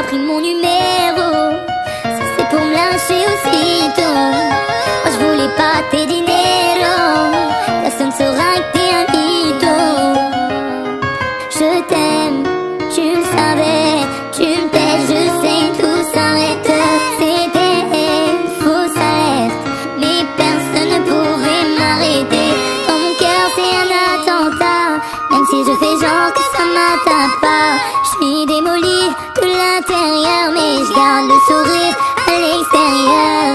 t'as pris mon numéro, si c'est pour me lâcher aussitôt. Moi je voulais pas tes dinero, personne saura que t'es un mytho. Je t'aime, tu le savais, tu me plais, je sais tout s'arrête. C'était fausse alerte, mais personne ne pouvait m'arrêter. Dans mon cœur c'est un attentat, même si je fais genre que ça m'atteint pas. Je suis démolie de l'intérieur, mais je garde le sourire à l'extérieur.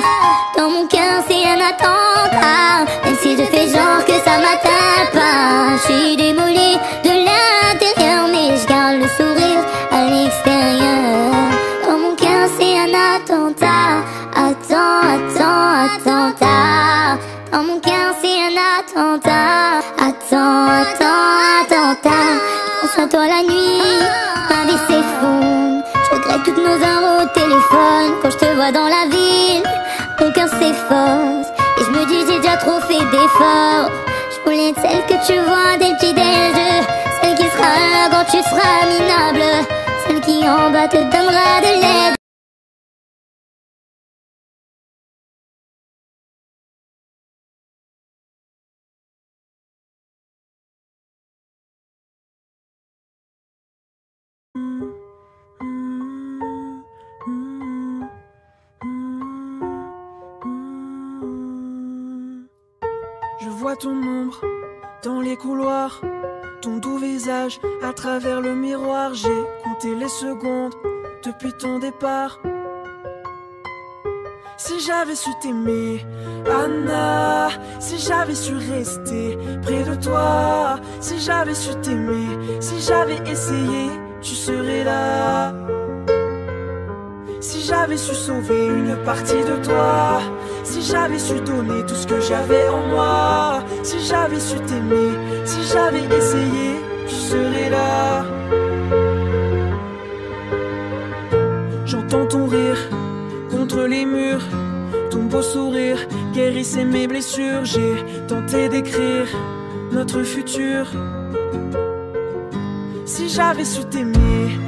Dans mon cœur c'est un attentat, même si je fais genre que ça m'atteint pas. Je suis démolie de l'intérieur, mais je garde le sourire à l'extérieur. Dans mon cœur c'est un attentat, attentat. Dans mon cœur c'est un attentat, attentat. Je pense à toi la nuit, ma vie s'effondre. Je regrette toutes nos heures au téléphone. Quand je te vois dans la ville, mon cœur s'efforce, et je me dis j'ai déjà trop fait d'efforts. Je voulais être celle que tu vois dès le petit déj, celle qui sera là quand tu seras minable, celle qui en bas te donnera de l'aide. Je vois ton ombre dans les couloirs, ton doux visage à travers le miroir. J'ai compté les secondes depuis ton départ. Si j'avais su t'aimer, Anna, si j'avais su rester près de toi, si j'avais su t'aimer, si j'avais essayé, tu serais là. Si j'avais su sauver une partie de toi, si j'avais su donner tout ce que j'avais en moi, si j'avais su t'aimer, si j'avais essayé, tu serais là. J'entends ton rire contre les murs, ton beau sourire guérissait mes blessures. J'ai tenté d'écrire notre futur. Si j'avais su t'aimer,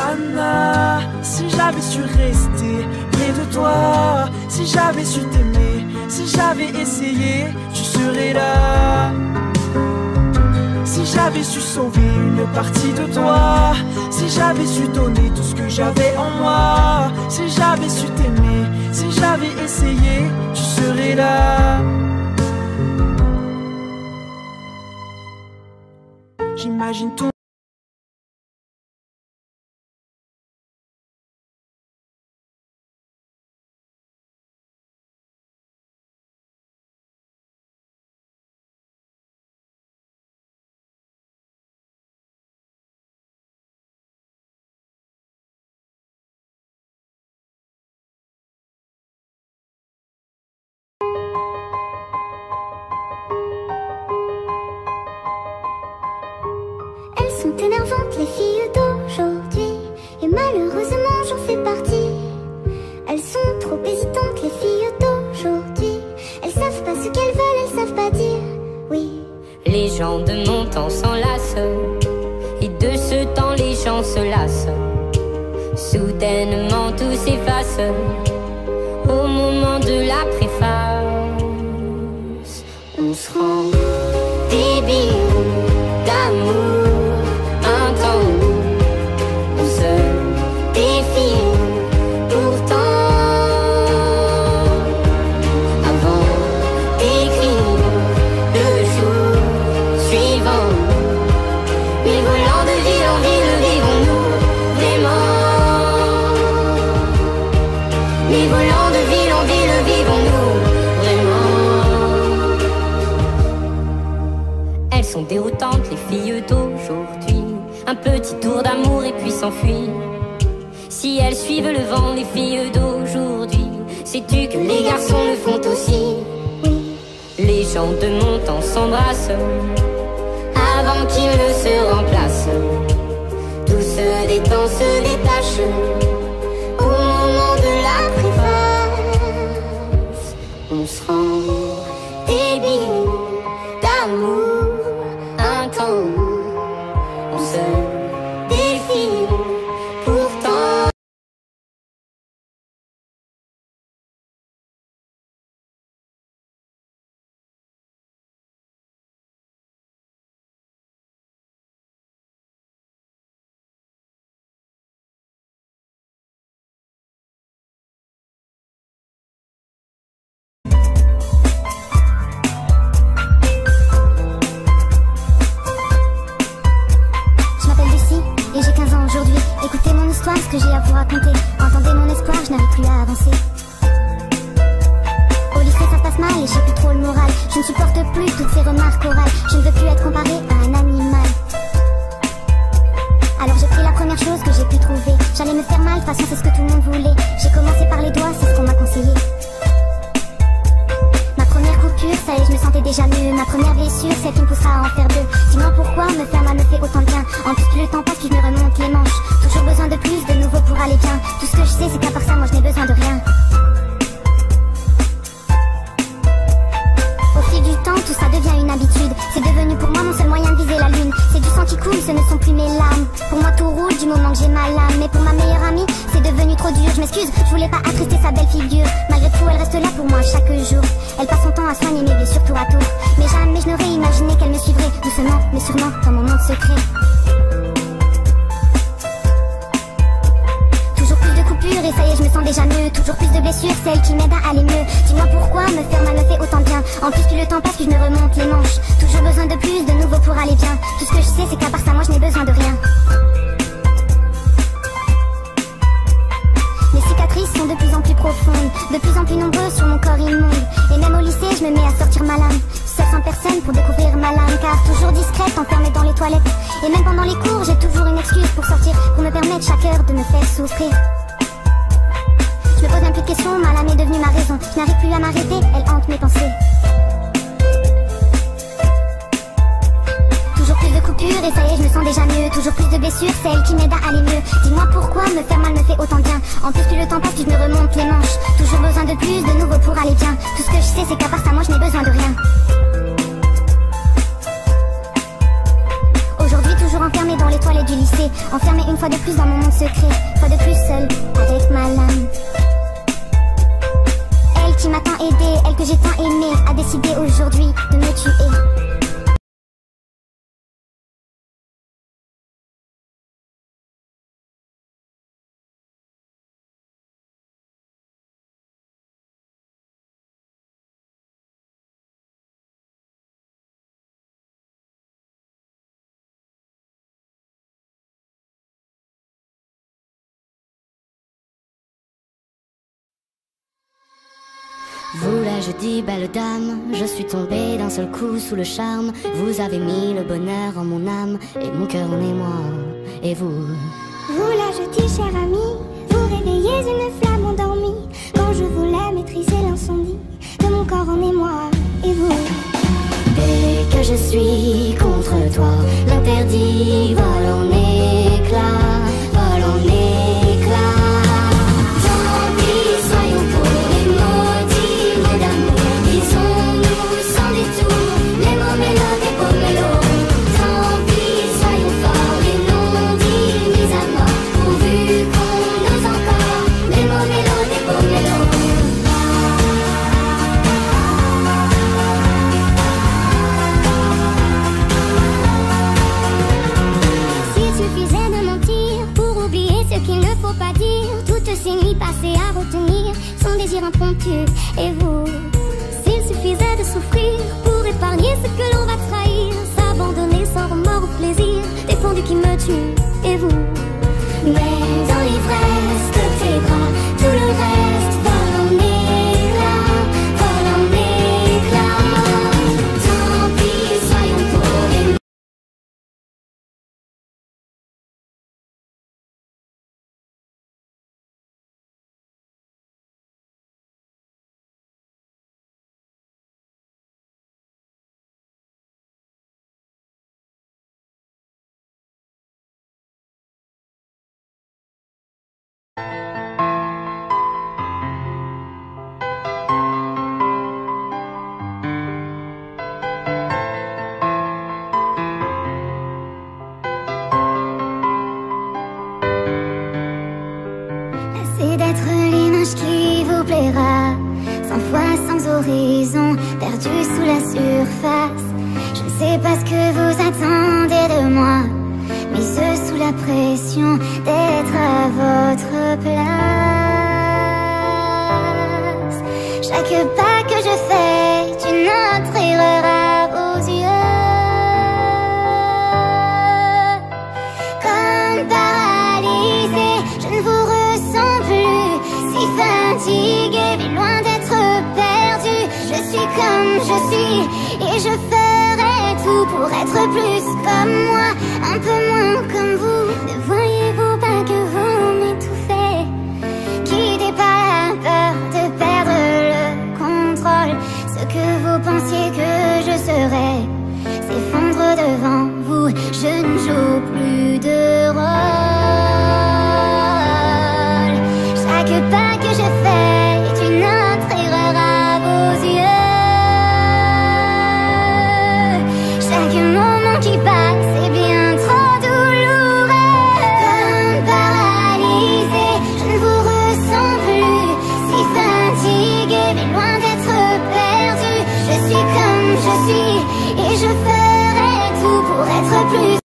Anna, si j'avais su rester près de toi, si j'avais su t'aimer, si j'avais essayé, tu serais là. Si j'avais su sauver une partie de toi, si j'avais su donner tout ce que j'avais en moi, si j'avais su t'aimer, si j'avais essayé, tu serais là. J'imagine ton Elles sont énervantes les filles d'aujourd'hui, et malheureusement j'en fais partie. Elles sont trop hésitantes les filles d'aujourd'hui, elles savent pas ce qu'elles veulent, elles savent pas dire oui. Les gens de mon temps s'enlacent, et de ce temps les gens se lassent. Soudainement tout s'efface au moment de la préface. On se rend débile d'amour, un temps où on se défie. Pourtant, avant d'écrire le jour suivant, mais volant de ville en ville, vivons-nous vraiment? Mais volant de ville en ville, vivons-nous vraiment? Elles sont déroutantes les filles d'aujourd'hui, un petit tour d'amour et puis s'enfuir. Si elles suivent le vent, les filles d'aujourd'hui, sais-tu que les garçons le font aussi? Les gens de mon temps s'embrassent avant qu'ils ne se remplacent. Tout se détend, se détache au moment de la préface. On se rend débile d'amour, un temps où on se histoire, ce que j'ai à vous raconter. Entendez mon espoir, je n'arrive plus à avancer. Au lycée ça se passe mal et j'ai plus trop le moral. Je ne supporte plus toutes ces remarques orales. Je ne veux plus être comparée à un animal. Alors j'ai pris la première chose que j'ai pu trouver. J'allais me faire mal, de toute façon c'est ce que tout le monde voulait. J'ai commencé par les doigts, c'est ce qu'on m'a conseillé. Ma première coupure, ça y est, je me sentais déjà mieux. Ma première blessure, celle qui me poussera à en faire deux. Dis-moi pourquoi me faire mal me fait autant de bien. En plus plus le temps passe, plus je me remonte les manches. Toujours besoin de plus, de nouveau pour aller bien. Tout ce que je sais c'est qu'à part ça, moi je n'ai besoin de rien. Au fil du temps, tout ça devient une habitude. C'est devenu pour moi mon seul moyen de viser la lune. C'est du sang qui coule, ce ne sont plus mes larmes. Pour moi tout roule du moment que j'ai ma lame. Mais pour ma meilleure amie, c'est devenu trop dur. Je m'excuse, je voulais pas attrister sa belle figure. Malgré tout, elle reste là pour moi chaque jour. Elle passe son temps à soigner mes blessures tour à tour. Mais jamais je n'aurais imaginé qu'elle me suivrait. Doucement, mais sûrement, dans mon monde secret. Toujours plus de coupures et ça y est, je me sens déjà mieux. Toujours plus de blessures, celles qui m'aident à aller mieux. Dis-moi pourquoi me faire mal me fait autant de bien. En plus plus le temps passe, plus je me remonte les manches. Toujours besoin de plus, de nouveau pour aller bien. Tout ce que je sais c'est qu'à part ça, moi je n'ai besoin de rien. Mes cicatrices sont de plus en plus profondes, de plus en plus nombreuses sur mon corps immonde. Et même au lycée, je me mets à sortir ma lame. Seule sans personne pour découvrir ma lame. Car toujours discrète, enfermée dans les toilettes. Et même pendant les cours, j'ai toujours une excuse pour sortir. Pour me permettre chaque heure de me faire souffrir. Je me pose même plus de questions, ma lame est devenue ma raison. Je n'arrive plus à m'arrêter, elle hante mes pensées. Toujours plus de coupures et ça y est, je me sens déjà mieux. Toujours plus de blessures, celles qui m'aident à aller mieux. Dis-moi pourquoi me faire mal me fait autant de bien. En plus plus le temps passe, plus je me remonte les manches. Toujours besoin de plus, de nouveau pour aller bien. Tout ce que je sais c'est qu'à part ça, moi je n'ai besoin de rien. Aujourd'hui toujours enfermée dans les toilettes du lycée. Enfermée une fois de plus dans mon monde secret. Une fois de plus seule, avec ma lame. Elle qui m'a tant aidée, elle que j'ai tant aimée, a décidé aujourd'hui de me tuer. Vous l'ai-je dit, belle dame, je suis tombée d'un seul coup sous le charme. Vous avez mis le bonheur en mon âme, et mon cœur en émoi. Et vous? Vous l'ai-je dit, cher ami, vous réveillez une flamme endormie. Quand je voulais maîtriser l'incendie de mon corps en émoi. Et vous? Dès que je suis contre toi, l'interdit vole en éclats, vole en éclats. Tant pis, soyons pour les maudits mots d'amour. Disons-nous sans détour les mots mélos des beaux mélos. Tant pis, soyons forts, les non-dits mis à mort. Pourvu qu'on ose encore les mots mélos des beaux mélos. Ces nuits passées à retenir son désir impromptu. Et vous, s'il suffisait de souffrir pour épargner ce que l'on va trahir, s'abandonner sans remords au plaisir défendu qui me tue. Et vous? Mais dans l'ivresse de tes bras, tout le reste vole en éclats, vole en éclats. Tant pis, soyons pour les c'est d'être l'image qui vous plaira, sans foi, sans horizon, perdu sous la surface. Je ne sais pas ce que vous attendez de moi, mise sous la pression d'être à votre place. Chaque pas que je fais est une autre erreur à vos yeux. Comme paralysée, je ferai tout pour être plus comme moi, un peu moins comme vous. Ne voyez-vous pas que vous m'étouffez? Quittez pas la peur de perdre le contrôle. Ce que vous pensiez que je serais s'effondre devant vous. Je ne joue plus de rôle. Chaque pas que je fais est une autre erreur à vos yeux. Chaque moment qui passe est bien trop douloureux. Comme paralysée, je ne vous ressens plus. Si fatiguée, mais loin d'être perdue. Je suis comme je suis et je ferai tout pour être plus.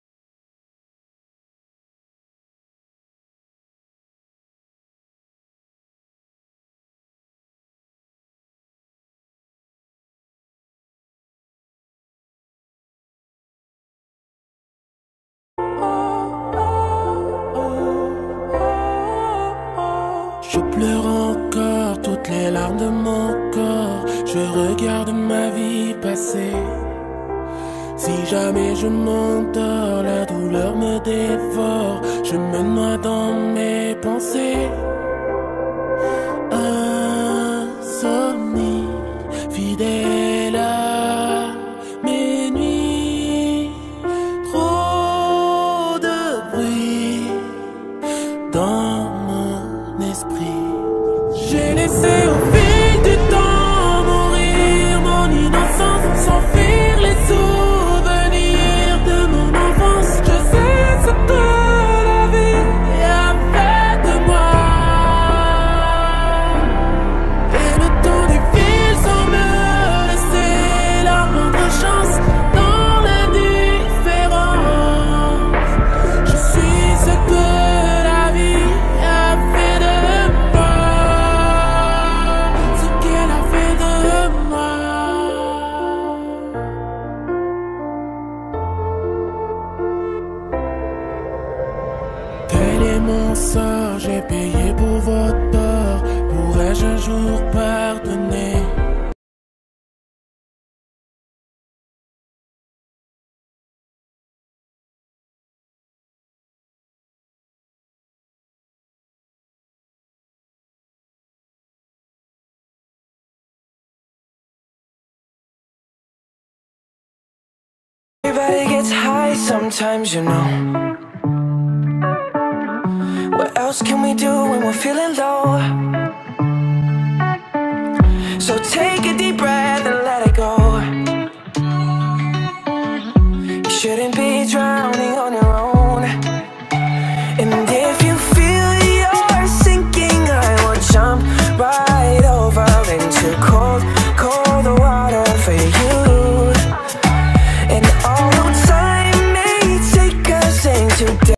Je pleure encore toutes les larmes de mon corps. Je regarde ma vie passer. Si jamais je m'endors, la douleur me dévore. Je me noie dans mes pensées. Insomnie, fidèle à mes nuits. Trop de bruit dans mon esprit. J'ai laissé au fil du temps mourir mon innocence, s'enfuir les souvenirs de mon enfance. Je sais ce que la vie a fait de moi. Et le temps défile sans me laisser la moindre chance dans l'indifférence. Je suis ce que la vie a fait de moi, ce qu'elle a fait de moi. Tel est mon sort, j'ai payé pour votre tort. Pourrais-je un jour pardonner? Everybody gets high sometimes, you know. What else can we do when we're feeling low? So take a deep breath and let it go. You shouldn't be drowning on your own. And